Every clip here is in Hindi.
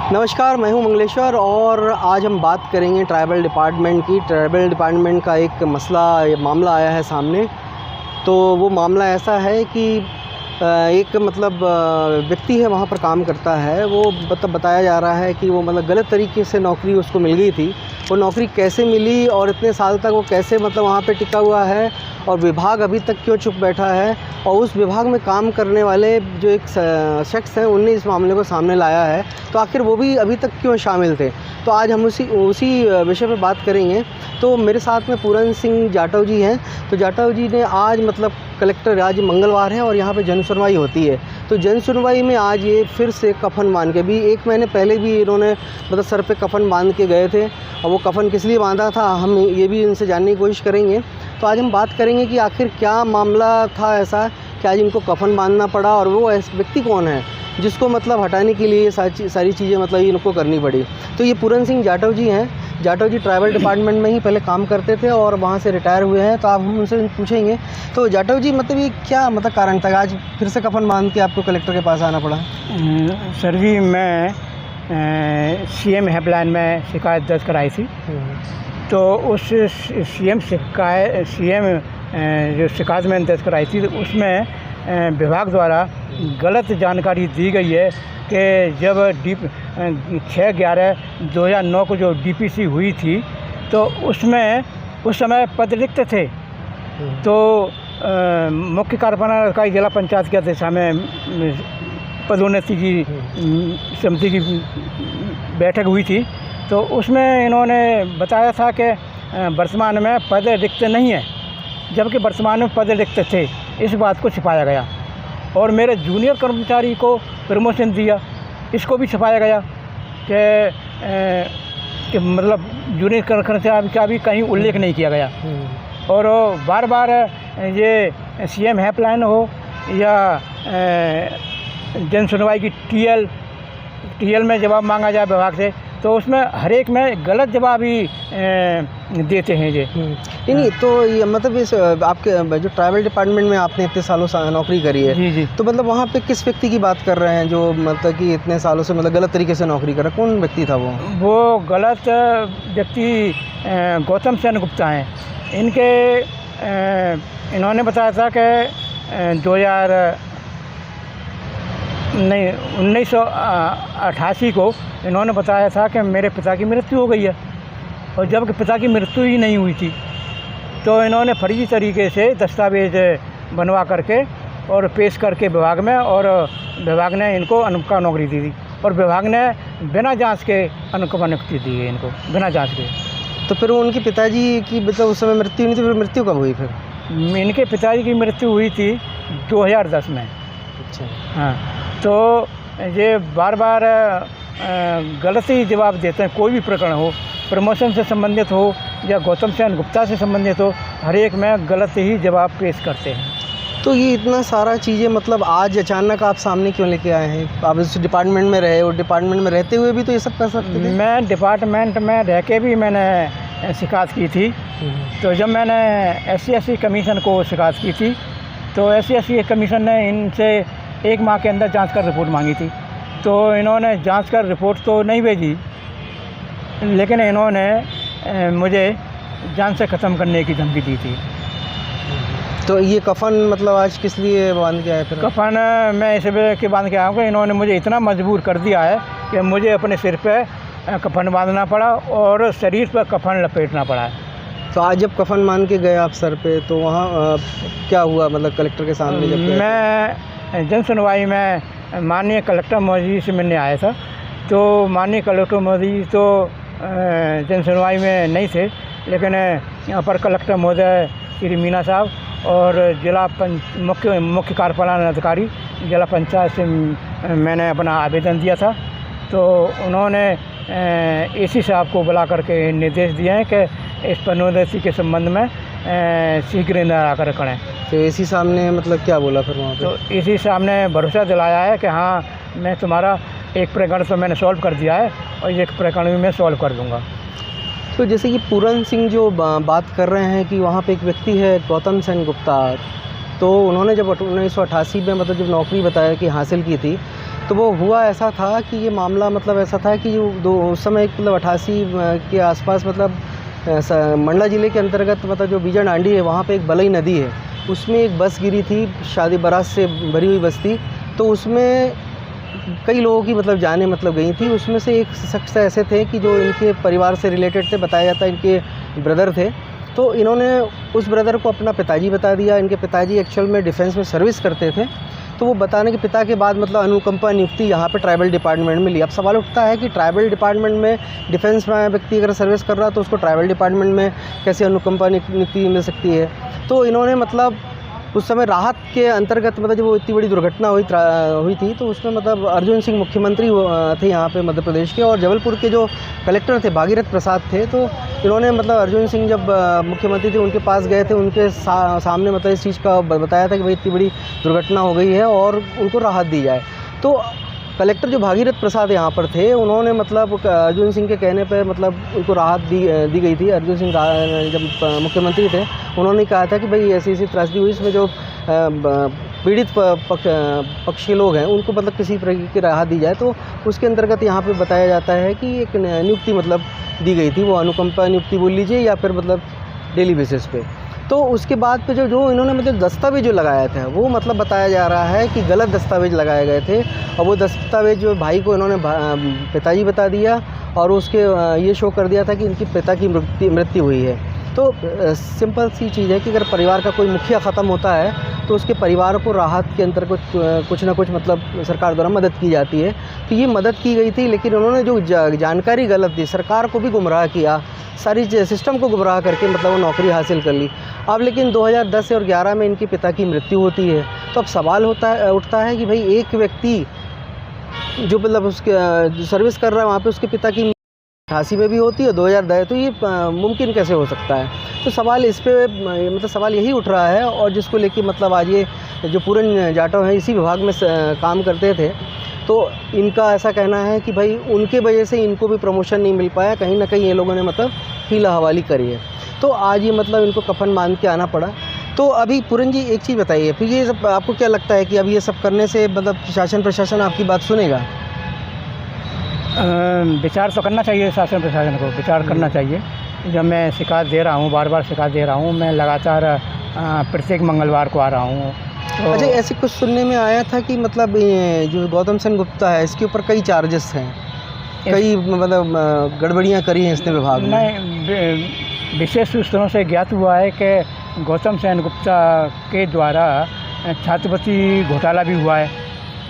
नमस्कार, मैं हूं मंगलेश्वर और आज हम बात करेंगे ट्राइबल डिपार्टमेंट की। ट्राइबल डिपार्टमेंट का एक मामला आया है सामने। तो वो मामला ऐसा है कि एक व्यक्ति है, वहाँ पर काम करता है। वो बताया जा रहा है कि वो गलत तरीके से नौकरी उसको मिल गई थी। वो नौकरी कैसे मिली और इतने साल तक वो कैसे वहाँ पे टिका हुआ है और विभाग अभी तक क्यों चुप बैठा है, और उस विभाग में काम करने वाले जो एक शख्स हैं उनने इस मामले को सामने लाया है, तो आखिर वो भी अभी तक क्यों शामिल थे। तो आज हम उसी विषय पर बात करेंगे। तो मेरे साथ में पूरन सिंह जाटव जी हैं। तो जाटव जी ने आज कलेक्टर, आज मंगलवार है और यहाँ पे जन सुनवाई होती है। तो जन सुनवाई में आज ये फिर से कफन बांध के, भी 1 महीने पहले भी इन्होंने सर पे कफन बांध के गए थे, और वो कफन किस लिए बांधा था हम ये भी इनसे जानने की कोशिश करेंगे। तो आज हम बात करेंगे कि आखिर क्या मामला था ऐसा कि आज इनको कफन बांधना पड़ा, और वो व्यक्ति कौन है जिसको हटाने के लिए सारी चीज़ें इनको करनी पड़ी। तो ये पूरन सिंह जाटव जी हैं। जाटव जी ट्राइबल डिपार्टमेंट में ही पहले काम करते थे और वहाँ से रिटायर हुए हैं। तो आप हम उनसे पूछेंगे। तो जाटव जी ये क्या कारण था आज फिर से कफन बांध के आपको कलेक्टर के पास आना पड़ा? सर जी, मैं सीएम हेल्पलाइन में शिकायत दर्ज कराई थी। तो उस सीएम जो शिकायत मैंने दर्ज कराई थी, तो उसमें विभाग द्वारा गलत जानकारी दी गई है कि जब 6/11/2009 को जो डीपीसी हुई थी, तो उसमें उस समय पद रिक्त थे। तो मुख्य कार्यपालन अधिकारी जिला पंचायत के अध्यक्ष में पदोन्नति की समिति की बैठक हुई थी। तो उसमें इन्होंने बताया था कि वर्तमान में पद रिक्त नहीं है, जबकि वर्तमान में पद रिक्त थे। इस बात को छिपाया गया और मेरे जूनियर कर्मचारी को प्रमोशन दिया, इसको भी छिपाया गया कि जूनियर कर्मचारी का भी कहीं उल्लेख नहीं किया गया। और बार बार ये सीएम हेल्पलाइन हो या जन सुनवाई की टीएल में जवाब मांगा जाए विभाग से, तो उसमें हर एक में गलत जवाब ही देते हैं ये। नहीं, तो ये इस आपके जो ट्राइबल डिपार्टमेंट में आपने इतने सालों से नौकरी करी है, जी। तो वहाँ पे किस व्यक्ति की बात कर रहे हैं जो कि इतने सालों से गलत तरीके से नौकरी कर रहा है? कौन व्यक्ति था वो गलत व्यक्ति गौतम सेन गुप्ता हैं। इन्होंने बताया था कि 1988 को इन्होंने बताया था कि मेरे पिता की मृत्यु हो गई है, और जबकि पिता की मृत्यु ही नहीं हुई थी। तो इन्होंने फर्जी तरीके से दस्तावेज बनवा करके और पेश करके विभाग में, और विभाग ने इनको अनुपका नौकरी दी थी, और विभाग ने बिना जांच के अनुपका नियुक्ति दी है इनको, बिना जांच के। तो फिर उनके पिताजी की उस समय मृत्यु नहीं थी, फिर मृत्यु कब हुई? फिर इनके पिताजी की मृत्यु हुई थी 2010 में। अच्छा। हाँ, तो ये बार बार गलत ही जवाब देते हैं। कोई भी प्रकरण हो, प्रमोशन से संबंधित हो या गौतम सेन गुप्ता से संबंधित हो, हर एक में गलत ही जवाब पेश करते हैं। तो ये इतना सारा चीज़ें आज अचानक आप सामने क्यों लेके आए हैं? आप इस डिपार्टमेंट में रहे, और डिपार्टमेंट में रहते हुए भी तो ये सब कर सकते थे। मैं डिपार्टमेंट में रह के भी मैंने शिकायत की थी। तो जब मैंने SC/SC कमीशन को शिकायत की थी, तो SC/SC कमीशन ने इनसे 1 माह के अंदर जांच कर रिपोर्ट मांगी थी। तो इन्होंने जांच कर रिपोर्ट तो नहीं भेजी, लेकिन इन्होंने मुझे जान से ख़त्म करने की धमकी दी थी। तो ये कफन आज किस लिए बांध के आए फिर? कफन मैं इस वजह के बांध के आया हूँ कि इन्होंने मुझे इतना मजबूर कर दिया है कि मुझे अपने सिर पे कफन बांधना पड़ा और शरीर पर कफन लपेटना पड़ा है। तो आज जब कफन बांध के गए आप सर पे, तो वहाँ क्या हुआ कलेक्टर के सामने? जब मैं जन सुनवाई में माननीय कलेक्टर महोदय से मिलने आया था, तो माननीय कलेक्टर महोदय तो जन सुनवाई में नहीं थे, लेकिन अपर कलेक्टर महोदय श्री मीना साहब और जिला मुख्य कार्यपालन अधिकारी जिला पंचायत से मैंने अपना आवेदन दिया था। तो उन्होंने AC साहब को बुला करके निर्देश दिए हैं कि इस पदोन्नति के संबंध में शीघ्र निराकरण करें। तो AC साहब ने क्या बोला फिर वहाँ पे? तो AC साहब ने भरोसा दिलाया है कि हाँ, मैं तुम्हारा एक प्रकरण तो मैंने सॉल्व कर दिया है और एक प्रकरण भी मैं सॉल्व कर दूँगा। तो जैसे कि पूरन सिंह जो बात कर रहे हैं कि वहाँ पे एक व्यक्ति है गौतम सेन गुप्ता, तो उन्होंने जब 1988 में जब नौकरी बताया कि हासिल की थी, तो वो हुआ ऐसा था कि ये मामला मतलब ऐसा था कि उस समय एक मतलब 88 के आसपास मतलब मंडला ज़िले के अंतर्गत मतलब जो बीजा डांडी है वहाँ पे एक बलई नदी है, उसमें एक बस गिरी थी, शादी बारात से भरी हुई बस थी। तो उसमें कई लोगों की मतलब जानें मतलब गई थी। उसमें से एक शख्स ऐसे थे कि जो इनके परिवार से रिलेटेड थे, बताया जाता है इनके ब्रदर थे। तो इन्होंने उस ब्रदर को अपना पिताजी बता दिया। इनके पिताजी एक्चुअल में डिफेंस में सर्विस करते थे। तो वो बताने के पिता के बाद मतलब अनुकंपा नियुक्ति यहाँ पे ट्राइबल डिपार्टमेंट में ली। अब सवाल उठता है कि ट्राइबल डिपार्टमेंट में डिफेंस में व्यक्ति अगर सर्विस कर रहा है तो उसको ट्राइबल डिपार्टमेंट में कैसे अनुकंपा नियुक्ति मिल सकती है। तो इन्होंने मतलब उस समय राहत के अंतर्गत मतलब जब वो इतनी बड़ी दुर्घटना हुई थी तो उसमें मतलब अर्जुन सिंह मुख्यमंत्री थे यहाँ पे मध्य प्रदेश के, और जबलपुर के जो कलेक्टर थे भागीरथ प्रसाद थे। तो इन्होंने मतलब अर्जुन सिंह जब मुख्यमंत्री थे उनके पास गए थे, उनके सामने मतलब इस चीज़ का बताया था कि भाई इतनी बड़ी दुर्घटना हो गई है और उनको राहत दी जाए। तो कलेक्टर जो भागीरथ प्रसाद यहाँ पर थे उन्होंने मतलब अर्जुन सिंह के कहने पे मतलब उनको राहत दी गई थी। अर्जुन सिंह जब मुख्यमंत्री थे उन्होंने कहा था कि भाई ऐसी त्रासदी हुई, इसमें जो पीड़ित पक्ष के लोग हैं उनको मतलब किसी प्रकार की राहत दी जाए। तो उसके अंतर्गत यहाँ पे बताया जाता है कि एक नियुक्ति मतलब दी गई थी, वो अनुकंपा नियुक्ति बोल लीजिए या फिर मतलब डेली बेसिस पे। तो उसके बाद पे जो इन्होंने मतलब दस्तावेज जो लगाया था वो मतलब बताया जा रहा है कि गलत दस्तावेज लगाए गए थे, और वो दस्तावेज जो भाई को इन्होंने पिताजी बता दिया और उसके ये शो कर दिया था कि इनकी पिता की मृत्यु हुई है। तो सिंपल सी चीज़ है कि अगर परिवार का कोई मुखिया ख़त्म होता है तो उसके परिवार को राहत के अंतर्गत कुछ ना कुछ मतलब सरकार द्वारा मदद की जाती है। तो ये मदद की गई थी, लेकिन उन्होंने जो जानकारी गलत दी, सरकार को भी गुमराह किया, सारी सिस्टम को गुमराह करके मतलब वो नौकरी हासिल कर ली। अब लेकिन 2010 और 11 में इनके पिता की मृत्यु होती है। तो अब सवाल उठता है कि भाई एक व्यक्ति जो मतलब उसके सर्विस कर रहा है वहाँ पे उसके पिता की 88 में भी होती है, 2010, तो ये मुमकिन कैसे हो सकता है। तो सवाल इस पे मतलब सवाल यही उठ रहा है, और जिसको लेके मतलब आज ये जो पूरन जाटव हैं इसी विभाग में काम करते थे, तो इनका ऐसा कहना है कि भाई उनके वजह से इनको भी प्रमोशन नहीं मिल पाया, कहीं ना कहीं ये लोगों ने मतलब हीला हवाली करी है। तो आज ये मतलब इनको कफन बांध के आना पड़ा। तो अभी पूरन जी एक चीज़ बताइए, फिर ये सब आपको क्या लगता है कि अब ये सब करने से मतलब शासन प्रशासन आपकी बात सुनेगा? विचार तो करना चाहिए, शासन प्रशासन को विचार करना चाहिए। जब मैं शिकायत दे रहा हूँ, बार बार शिकायत दे रहा हूँ, मैं लगातार प्रत्येक मंगलवार को आ रहा हूँ। तो अच्छा, ऐसे कुछ सुनने में आया था कि मतलब ये जो गौतम सेन गुप्ता है इसके ऊपर कई चार्जेस हैं, कई मतलब गड़बड़ियाँ करी हैं इसने विभाग में। नहीं, विशेष सूत्रों से ज्ञात हुआ है कि गौतम सेन गुप्ता के द्वारा छात्रवृत्ति घोटाला भी हुआ है,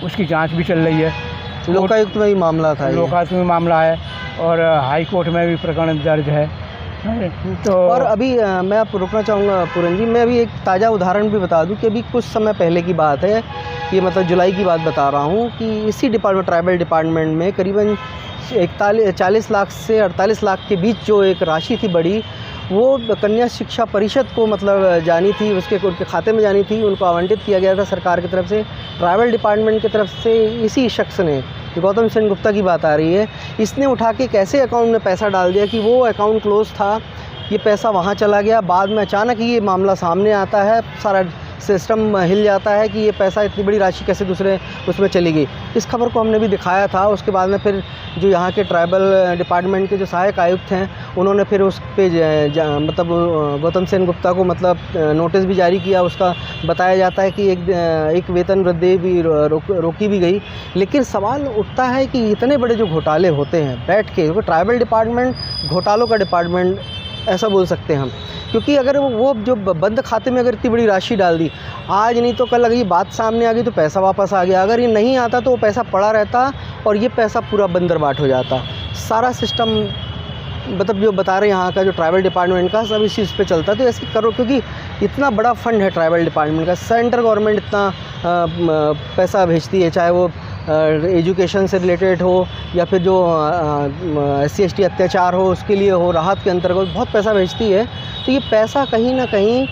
उसकी जांच भी चल रही है। लोकायुक्त में भी मामला था, लोकायुक्त में मामला है और हाई कोर्ट में भी प्रकरण दर्ज है। तो और अभी मैं आपको रोकना चाहूँगा पूरन जी, मैं अभी एक ताज़ा उदाहरण भी बता दूं कि अभी कुछ समय पहले की बात है, ये मतलब जुलाई की बात बता रहा हूँ कि इसी ट्राइबल डिपार्टमेंट में करीबन 40 लाख से 48 लाख के बीच जो एक राशि थी बड़ी, वो कन्या शिक्षा परिषद को मतलब जानी थी, उनके खाते में जानी थी, उनको आवंटित किया गया था सरकार की तरफ से, ट्राइबल डिपार्टमेंट की तरफ से। इसी शख्स ने, गौतम सेन गुप्ता की बात आ रही है, इसने उठा के कैसे अकाउंट में पैसा डाल दिया कि वो अकाउंट क्लोज था, ये पैसा वहाँ चला गया। बाद में अचानक ये मामला सामने आता है, सारा सिस्टम हिल जाता है कि ये पैसा, इतनी बड़ी राशि कैसे दूसरे उसमें चली गई। इस खबर को हमने भी दिखाया था। उसके बाद में फिर जो यहाँ के ट्राइबल डिपार्टमेंट के जो सहायक आयुक्त हैं उन्होंने फिर उस पे मतलब गौतम सेन गुप्ता को मतलब नोटिस भी जारी किया। उसका बताया जाता है कि एक वेतन वृद्धि भी रोकी भी गई। लेकिन सवाल उठता है कि इतने बड़े जो घोटाले होते हैं बैठ के, क्योंकि ट्राइबल डिपार्टमेंट घोटालों का डिपार्टमेंट ऐसा बोल सकते हैं हम, क्योंकि अगर वो जो बंद खाते में अगर इतनी बड़ी राशि डाल दी, आज नहीं तो कल अगर ये बात सामने आ गई तो पैसा वापस आ गया, अगर ये नहीं आता तो वो पैसा पड़ा रहता और ये पैसा पूरा बंदरबाट हो जाता। सारा सिस्टम मतलब जो बता रहे हैं यहाँ का जो ट्राइबल डिपार्टमेंट का, सब इस चीज़ पे चलता है। तो ऐसे करो, क्योंकि इतना बड़ा फंड है ट्राइबल डिपार्टमेंट का, सेंट्रल गवर्नमेंट इतना पैसा भेजती है, चाहे वो एजुकेशन से रिलेटेड हो या फिर जो SC/ST अत्याचार हो उसके लिए हो, राहत के अंतर्गत बहुत पैसा भेजती है। तो ये पैसा कहीं ना कहीं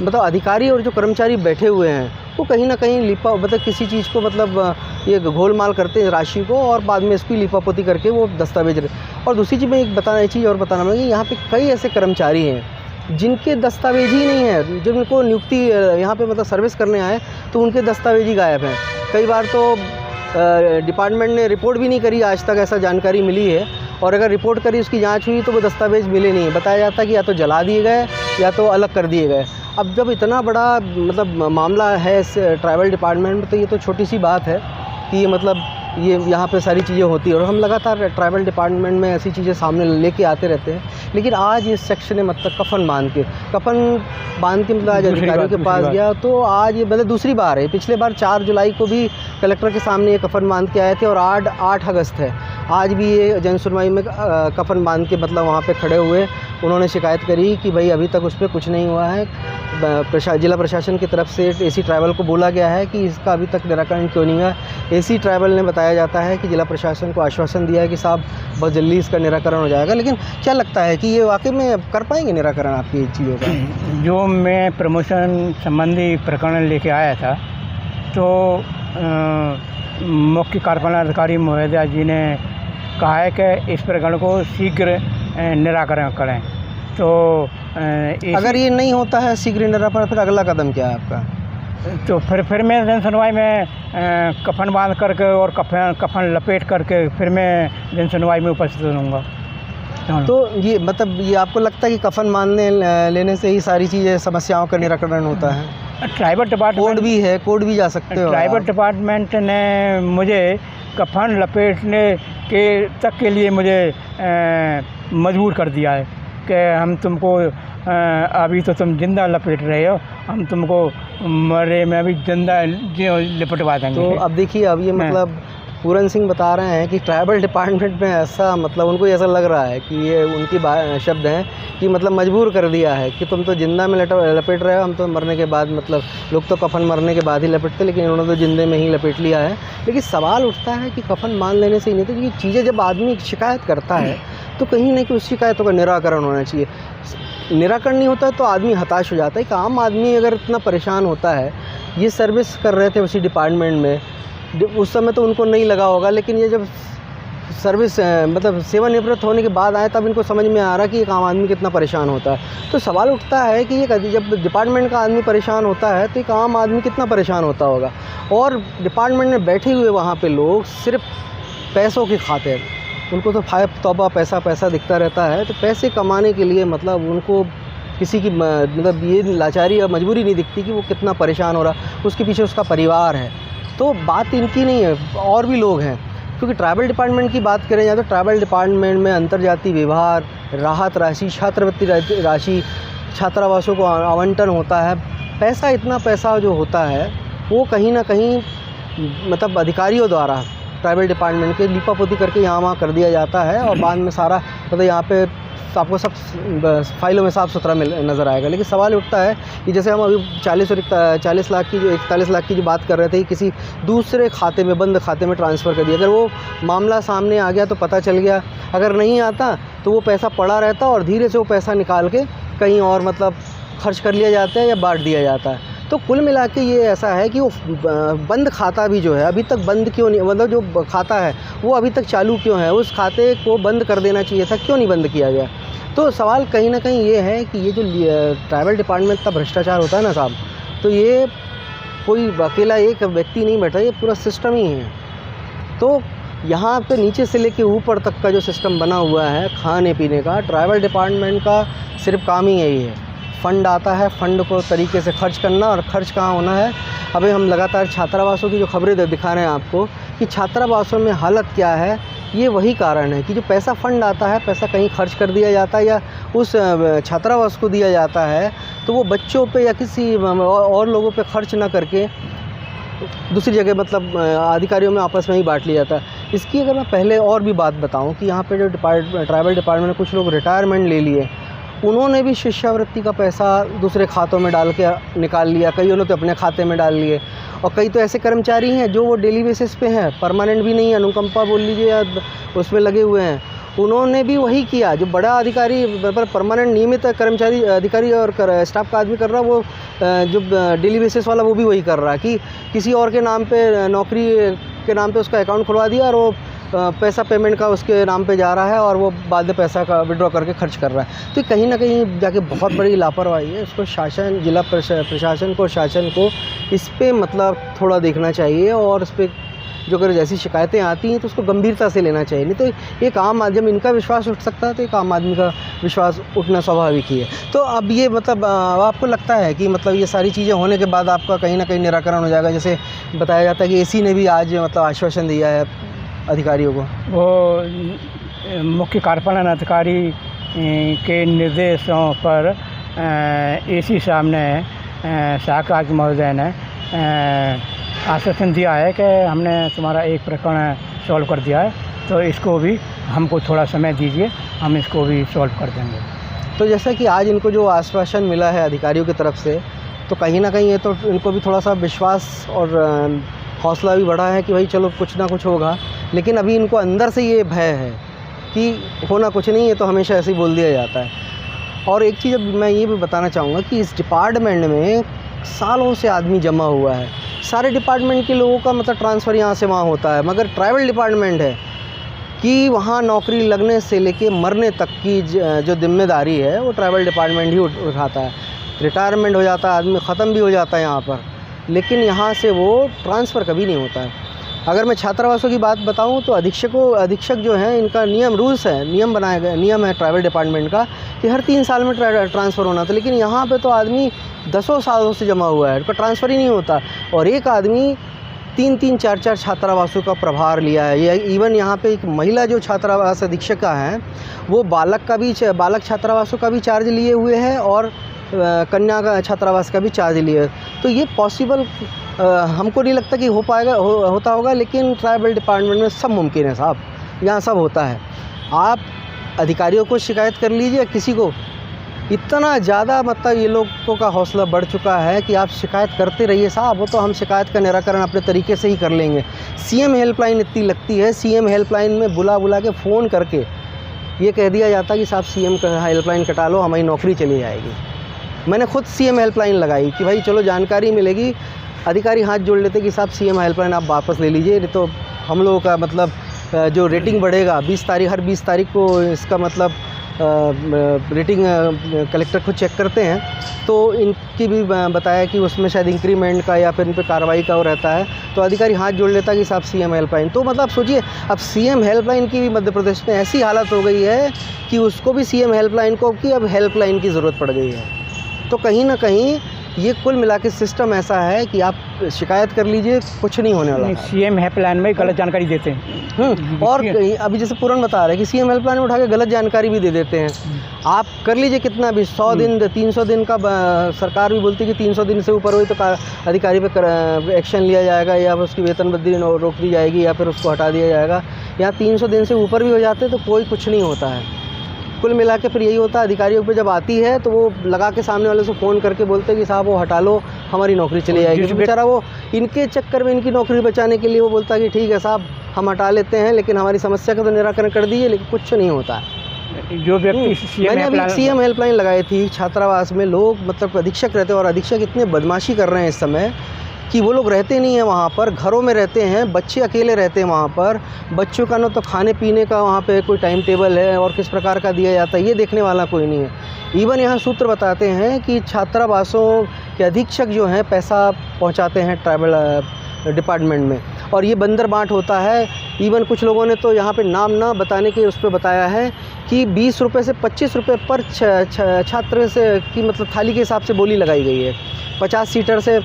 मतलब अधिकारी और जो कर्मचारी बैठे हुए हैं वो कहीं ना कहीं मतलब किसी चीज़ को मतलब ये घोलमाल करते हैं राशि को, और बाद में इसकी लिपापोती करके वो दस्तावेज। और दूसरी चीज़ मैं एक चीज़ और बताना चाहूँगा, यहाँ पे कई ऐसे कर्मचारी हैं जिनके दस्तावेज ही नहीं है, जिनको नियुक्ति यहाँ पे मतलब सर्विस करने आए तो उनके दस्तावेज ही गायब हैं। कई बार तो डिपार्टमेंट ने रिपोर्ट भी नहीं करी आज तक, ऐसा जानकारी मिली है। और अगर रिपोर्ट करी, उसकी जांच हुई तो वो दस्तावेज़ मिले नहीं। बताया जाता है कि या तो जला दिए गए या तो अलग कर दिए गए। अब जब इतना बड़ा मतलब मामला है इस ट्राइबल डिपार्टमेंट में, तो ये तो छोटी सी बात है कि ये मतलब ये यहाँ पे सारी चीज़ें होती हैं और हम लगातार ट्राइबल डिपार्टमेंट में ऐसी चीज़ें सामने लेके आते रहते हैं। लेकिन आज इस सेक्शन ने मतलब कफन बांध के मतलब आज अधिकारियों के पास गया, तो आज ये मतलब दूसरी बार है। पिछले बार 4 जुलाई को भी कलेक्टर के सामने ये कफन बांध के आए थे और 8 अगस्त है, आज भी ये जन सुनवाई में कफन बांध के मतलब वहाँ पे खड़े हुए उन्होंने शिकायत करी कि भाई अभी तक उस पर कुछ नहीं हुआ है। जिला प्रशासन की तरफ से एसी ट्राइबल को बोला गया है कि इसका अभी तक निराकरण क्यों नहीं हुआ। एसी ट्राइबल ने बताया जाता है कि जिला प्रशासन को आश्वासन दिया है कि साहब बहुत जल्दी इसका निराकरण हो जाएगा। लेकिन क्या लगता है कि ये वाकई में कर पाएंगे निराकरण आपकी चीज़ों का? जो मैं प्रमोशन संबंधी प्रकरण लेके आया था, तो मुख्य कार्यपालन अधिकारी महोदया जी ने कहा है कि इस प्रकरण को शीघ्र निराकरण करें। तो अगर ये नहीं होता है शीघ्र निराकरण, फिर अगला कदम क्या है आपका? तो फिर मैं जन सुनवाई में कफन बांध करके और कफन लपेट करके फिर मैं जन सुनवाई में उपस्थित रहूँगा। तो ये मतलब ये आपको लगता है कि कफन बांधने लेने से ही सारी चीज़ें समस्याओं का निराकरण होता है? ट्राइबल डिपार्टमेंट कोर्ट भी है, कोर्ट भी जा सकते हो। ट्राइबल डिपार्टमेंट ने मुझे कफन लपेटने तक के लिए मुझे मजबूर कर दिया है कि हम तुमको अभी तो तुम जिंदा लपेट रहे हो, हम तुमको मरे में अभी जिंदा लपेटवा देंगे। तो अब देखिए, अब ये मतलब पूरन सिंह बता रहे हैं कि ट्राइबल डिपार्टमेंट में ऐसा मतलब उनको ऐसा लग रहा है कि ये उनकी शब्द हैं कि मतलब मजबूर कर दिया है कि तुम तो जिंदा में लपेट रहे हो, हम तो मरने के बाद मतलब लोग तो कफन मरने के बाद ही लपेटते, लेकिन इन्होंने तो जिंदे में ही लपेट लिया है। लेकिन सवाल उठता है कि कफन मान लेने से ही नहीं, तो ये चीज़ें जब आदमी शिकायत करता है तो कहीं ना कहीं उस शिकायतों का निराकरण होना चाहिए। निराकरण नहीं होता तो आदमी हताश हो जाता है। कि आम आदमी अगर इतना परेशान होता है, ये सर्विस कर रहे थे उसी डिपार्टमेंट में, उस समय तो उनको नहीं लगा होगा, लेकिन ये जब सर्विस मतलब सेवानिवृत्त होने के बाद आए तब इनको समझ में आ रहा कि एक आम आदमी कितना परेशान होता है। तो सवाल उठता है कि ये जब डिपार्टमेंट का आदमी परेशान होता है तो एक आम आदमी कितना परेशान होता होगा। और डिपार्टमेंट में बैठे हुए वहाँ पे लोग सिर्फ पैसों की खातिर, उनको तो तौबा पैसा दिखता रहता है। तो पैसे कमाने के लिए मतलब उनको किसी की मतलब ये लाचारी या मजबूरी नहीं दिखती कि वो कितना परेशान हो रहा, उसके पीछे उसका परिवार है। तो बात इनकी नहीं है, और भी लोग हैं। क्योंकि ट्राइबल डिपार्टमेंट की बात करें या तो ट्राइबल डिपार्टमेंट में अंतर्जातीय व्यवहार, राहत राशि, छात्रवृत्ति राशि, छात्रावासों को आवंटन होता है। पैसा, इतना पैसा जो होता है वो कहीं ना कहीं मतलब अधिकारियों द्वारा ट्राइबल डिपार्टमेंट के लीपापोती करके यहाँ वहाँ कर दिया जाता है और बाद में सारा मतलब यहाँ पे आपको सब फाइलों में साफ़ सुथरा नज़र आएगा। लेकिन सवाल उठता है कि जैसे हम अभी 41 लाख की जो बात कर रहे थे, किसी दूसरे खाते में, बंद खाते में ट्रांसफ़र कर दिया। अगर वो मामला सामने आ गया तो पता चल गया, अगर नहीं आता तो वो पैसा पड़ा रहता और धीरे से वो पैसा निकाल के कहीं और मतलब खर्च कर लिया जाता है या बांट दिया जाता है। तो कुल मिला के ये ऐसा है कि वो बंद खाता भी जो है अभी तक बंद क्यों नहीं, मतलब जो खाता है वो अभी तक चालू क्यों है, उस खाते को बंद कर देना चाहिए था, क्यों नहीं बंद किया गया। तो सवाल कहीं ना कहीं ये है कि ये जो ट्राइबल डिपार्टमेंट का भ्रष्टाचार होता है ना साहब, तो ये कोई अकेला एक व्यक्ति नहीं बैठा, ये पूरा सिस्टम ही है। तो यहाँ पे नीचे से लेके ऊपर तक का जो सिस्टम बना हुआ है खाने पीने का, ट्राइबल डिपार्टमेंट का सिर्फ काम ही यही है। फ़ंड आता है, फ़ंड को तरीके से खर्च करना, और खर्च कहाँ होना है। अभी हम लगातार छात्रावासों की जो खबरें दिखा रहे हैं आपको कि छात्रावासों में हालत क्या है, ये वही कारण है कि जो पैसा फ़ंड आता है, पैसा कहीं खर्च कर दिया जाता है या उस छात्रावास को दिया जाता है, तो वो बच्चों पे या किसी और लोगों पे खर्च ना करके दूसरी जगह मतलब अधिकारियों में आपस में ही बांट लिया जाता है। इसकी अगर मैं पहले और भी बात बताऊं कि यहाँ पे जो ट्राइबल डिपार्टमेंट में कुछ लोग रिटायरमेंट ले लिए, उन्होंने भी शिष्यवृत्ति का पैसा दूसरे खातों में डाल के निकाल लिया, कईयों ने तो अपने खाते में डाल लिए, और कई तो ऐसे कर्मचारी हैं जो वो डेली बेसिस पे हैं, परमानेंट भी नहीं है, अनुकंपा बोल लीजिए या उसमें लगे हुए हैं, उन्होंने भी वही किया। जो बड़ा अधिकारी परमानेंट नियमित कर्मचारी अधिकारी और स्टाफ का आदमी कर रहा है, वो जो डेली बेसिस वाला वो भी वही कर रहा है कि किसी और के नाम पे, नौकरी के नाम पे उसका अकाउंट खुलवा दिया और वो पैसा पेमेंट का उसके नाम पे जा रहा है और वो बाद में पैसा का विड्रॉ करके खर्च कर रहा है। तो कहीं ना कहीं जाके बहुत बड़ी लापरवाही है। इसको शासन, जिला प्रशासन को, शासन को इस पर मतलब थोड़ा देखना चाहिए और इस पर जो अगर जैसी शिकायतें आती हैं तो उसको गंभीरता से लेना चाहिए। नहीं तो एक आम आदमी, जब इनका विश्वास उठ सकता है तो एक आम आदमी का विश्वास उठना स्वाभाविक ही है। तो अब ये मतलब आपको लगता है कि मतलब ये सारी चीज़ें होने के बाद आपका कहीं ना कहीं निराकरण हो जाएगा? जैसे बताया जाता है कि एसी ने भी आज मतलब आश्वासन दिया है अधिकारियों को। वो मुख्य कार्यपालन अधिकारी के निर्देशों पर एसी साहब ने, शाखा आयुक्त महोदय ने आश्वासन दिया है कि हमने तुम्हारा एक प्रकरण सॉल्व कर दिया है, तो इसको भी हमको थोड़ा समय दीजिए, हम इसको भी सॉल्व कर देंगे। तो जैसा कि आज इनको जो आश्वासन मिला है अधिकारियों की तरफ से, तो कहीं ना कहीं ये तो इनको भी थोड़ा सा विश्वास और हौसला भी बढ़ा है कि भाई चलो कुछ ना कुछ होगा। लेकिन अभी इनको अंदर से ये भय है कि होना कुछ नहीं है, तो हमेशा ऐसे ही बोल दिया जाता है। और एक चीज़ मैं ये भी बताना चाहूँगा कि इस डिपार्टमेंट में सालों से आदमी जमा हुआ है। सारे डिपार्टमेंट के लोगों का मतलब ट्रांसफ़र यहाँ से वहाँ होता है, मगर ट्राइबल डिपार्टमेंट है कि वहाँ नौकरी लगने से लेके मरने तक की जो जिम्मेदारी है वो ट्राइबल डिपार्टमेंट ही उठाता है। रिटायरमेंट हो जाता है, आदमी ख़त्म भी हो जाता है यहाँ पर, लेकिन यहाँ से वो ट्रांसफ़र कभी नहीं होता है। अगर मैं छात्रावासों की बात बताऊं तो अधीक्षक जो हैं, इनका रूल्स है, नियम बनाया गया, नियम है ट्राइबल डिपार्टमेंट का कि हर 3 साल में ट्रांसफ़र होना था। लेकिन यहाँ पे तो आदमी 10 सालों से जमा हुआ है, उनका ट्रांसफ़र ही नहीं होता। और एक आदमी 3-3, 4-4 छात्रावासों का प्रभार लिया है। ये इवन यहाँ पे एक महिला जो छात्रावास अधीक्षिका हैं, वो बालक छात्रावासों का भी चार्ज लिए हुए हैं और कन्या का छात्रावास का भी चार्ज लिए। तो ये पॉसिबल हमको नहीं लगता कि हो पाएगा, होता होगा, लेकिन ट्राइबल डिपार्टमेंट में सब मुमकिन है साहब, यहाँ सब होता है। आप अधिकारियों को शिकायत कर लीजिए, किसी को, इतना ज़्यादा मतलब ये लोगों का हौसला बढ़ चुका है कि आप शिकायत करते रहिए साहब, वो तो हम शिकायत का निराकरण अपने तरीके से ही कर लेंगे। सीएम हेल्पलाइन इतनी लगती है, सीएम हेल्पलाइन में बुला के फ़ोन करके ये कह दिया जाता है कि साहब सीएम का हेल्पलाइन कटा लो, हमारी नौकरी चली जाएगी। मैंने खुद सीएम हेल्पलाइन लगाई कि भाई चलो जानकारी मिलेगी। अधिकारी हाथ जोड़ लेते कि साहब सीएम हेल्पलाइन आप वापस ले लीजिए, नहीं तो हम लोगों का मतलब जो रेटिंग बढ़ेगा। हर 20 तारीख को इसका मतलब रेटिंग कलेक्टर खुद चेक करते हैं, तो इनकी भी बताया कि उसमें शायद इंक्रीमेंट का या फिर इन पर कार्रवाई का वो रहता है। तो अधिकारी हाथ जोड़ लेता कि साहब सीएम हेल्पलाइन। तो मतलब सोचिए, अब सीएम हेल्पलाइन की भी मध्य प्रदेश में ऐसी हालत हो गई है कि उसको भी सीएम हेल्पलाइन को कि अब हेल्पलाइन की ज़रूरत पड़ गई है। तो कहीं ना कहीं ये कुल मिला के सिस्टम ऐसा है कि आप शिकायत कर लीजिए, कुछ नहीं होने वाला। सीएम हेल्पलाइन में गलत जानकारी देते हैं। और अभी जैसे पूरन बता रहे हैं कि सीएम हेल्पलाइन में उठा के गलत जानकारी भी दे देते हैं। आप कर लीजिए कितना भी, 100 दिन 300 दिन का सरकार भी बोलती है कि 300 दिन से ऊपर हुई तो अधिकारी पे एक्शन लिया जाएगा, या उसकी वेतन वृद्धि रोक दी जाएगी, या फिर उसको हटा दिया जाएगा। यहाँ 300 दिन से ऊपर भी हो जाते तो कोई कुछ नहीं होता है। कुल मिला के फिर यही होता है, अधिकारियों पे जब आती है तो वो लगा के सामने वाले से फ़ोन करके बोलते हैं कि साहब वो हटा लो, हमारी नौकरी चली जाएगी। तो बेचारा वो इनके चक्कर में इनकी नौकरी बचाने के लिए वो बोलता है कि ठीक है साहब हम हटा लेते हैं, लेकिन हमारी समस्या का तो निराकरण कर दीजिए, लेकिन कुछ नहीं होता है। जो व्यक्ति मैंने अभी सीएम हेल्पलाइन लगाई थी छात्रावास में, लोग मतलब अधीक्षक रहते हैं और अधीक्षक इतने बदमाशी कर रहे हैं इस समय कि वो लोग रहते नहीं हैं वहाँ पर, घरों में रहते हैं, बच्चे अकेले रहते हैं वहाँ पर। बच्चों का ना तो खाने पीने का वहाँ पे कोई टाइम टेबल है और किस प्रकार का दिया जाता है ये देखने वाला कोई नहीं है। इवन यहाँ सूत्र बताते हैं कि छात्रावासों के अधीक्षक जो हैं पैसा पहुँचाते हैं ट्राइबल डिपार्टमेंट में, और ये बंदर बांट होता है। इवन कुछ लोगों ने तो यहाँ पे नाम ना बताने के उस पर बताया है कि 20 रुपये से 25 रुपये पर छात्र से की मतलब थाली के हिसाब से बोली लगाई गई है। 50 सीटर से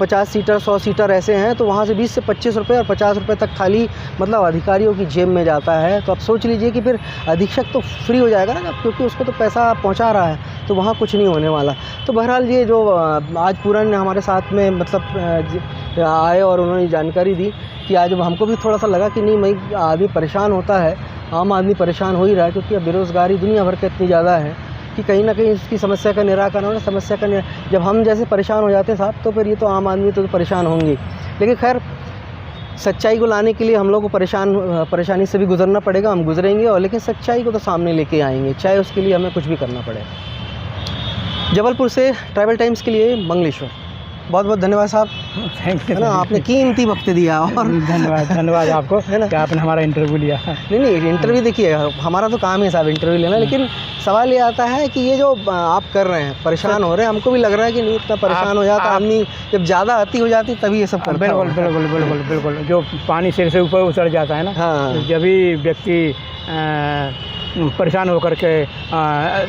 50 सीटर 100 सीटर ऐसे हैं, तो वहाँ से 20 से 25 रुपये और 50 रुपये तक थाली मतलब अधिकारियों की जेब में जाता है। तो आप सोच लीजिए कि फिर अधीक्षक तो फ्री हो जाएगा ना, क्योंकि उसको तो पैसा पहुँचा रहा है, तो वहाँ कुछ नहीं होने वाला। तो बहरहाल ये जो आज पूरन हमारे साथ में मतलब आए और उन्होंने जानकारी दी कि आज हमको भी थोड़ा सा लगा कि नहीं भाई आदमी परेशान होता है, आम आदमी परेशान हो ही रहा है, क्योंकि अब बेरोज़गारी दुनिया भर के इतनी ज़्यादा है कि कहीं ना कहीं इसकी समस्या का निराकरण होना, समस्या का जब हम जैसे परेशान हो जाते हैं साहब, तो फिर ये तो आम आदमी तो परेशान होंगे। लेकिन खैर सच्चाई को लाने के लिए हम लोग को परेशानी से भी गुजरना पड़ेगा, हम गुजरेंगे, और लेकिन सच्चाई को तो सामने लेके आएंगे, चाहे उसके लिए हमें कुछ भी करना पड़े। जबलपुर से ट्राइबल टाइम्स के लिए मंगलेश्वर। बहुत बहुत धन्यवाद साहब, थैंक यू है ना, आपने कीमती वक्त दिया। और धन्यवाद आपको है ना, कि आपने हमारा इंटरव्यू लिया। नहीं इंटरव्यू देखिए हमारा तो काम है साहब इंटरव्यू लेना, लेकिन सवाल ये आता है कि ये जो आप कर रहे हैं, परेशान हो रहे हैं, हमको भी लग रहा है कि नहीं इतना परेशान हो जाता आदमी, जब ज़्यादा अति हो जाती तभी ये सब करता बिल्कुल होगा। बिल्कुल बिल्कुल बिल्कुल, जो पानी सिर से ऊपर उतर जाता है ना, हाँ। जब भी व्यक्ति परेशान होकर के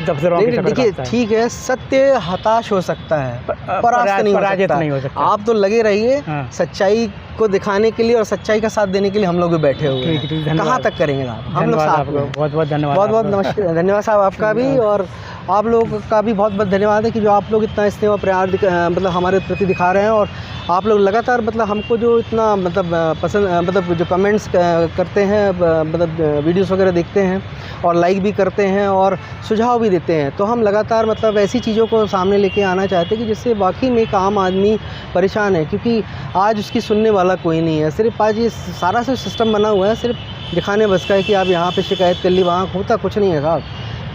दफ्तरों की चक्कर देखिए काटता है। ठीक है, सत्य हताश हो सकता है, परास्त नहीं हो सकता। आप तो लगे रहिए हाँ। सच्चाई को दिखाने के लिए और सच्चाई का साथ देने के लिए हम लोग भी बैठे हुए हैं। ठीक, धन्यवाद। कहाँ तक करेंगे आप, हम लोग धन्यवाद साथ आपको, में हैं। बहुत बहुत धन्यवाद। बहुत बहुत नमस्कार, धन्यवाद साहब आपका भी, और आप लोगों का भी बहुत बहुत धन्यवाद है कि जो आप लोग इतना स्नेह और प्यार मतलब हमारे प्रति दिखा रहे हैं, और आप लोग लगातार मतलब हमको जो इतना मतलब पसंद मतलब जो कमेंट्स करते हैं, मतलब वीडियोस वगैरह देखते हैं और लाइक भी करते हैं और सुझाव भी देते हैं, तो हम लगातार मतलब ऐसी चीज़ों को सामने लेके आना चाहते हैं कि जिससे वाकई में एक आम आदमी परेशान है, क्योंकि आज उसकी सुनने वाला कोई नहीं है। सिर्फ आज ये सारा सिस्टम बना हुआ है सिर्फ दिखाने बस का है कि आप यहाँ पे शिकायत कर ली, वहाँ होता कुछ नहीं है साहब।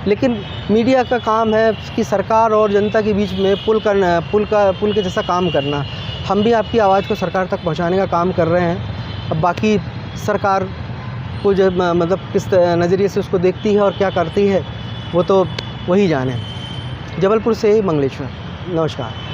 लेकिन मीडिया का काम है कि सरकार और जनता के बीच में पुल के जैसा काम करना। हम भी आपकी आवाज़ को सरकार तक पहुंचाने का काम कर रहे हैं। अब बाकी सरकार को जब मतलब किस नज़रिए से उसको देखती है और क्या करती है वो तो वही जाने। जबलपुर से मंगलेश्वर, नमस्कार।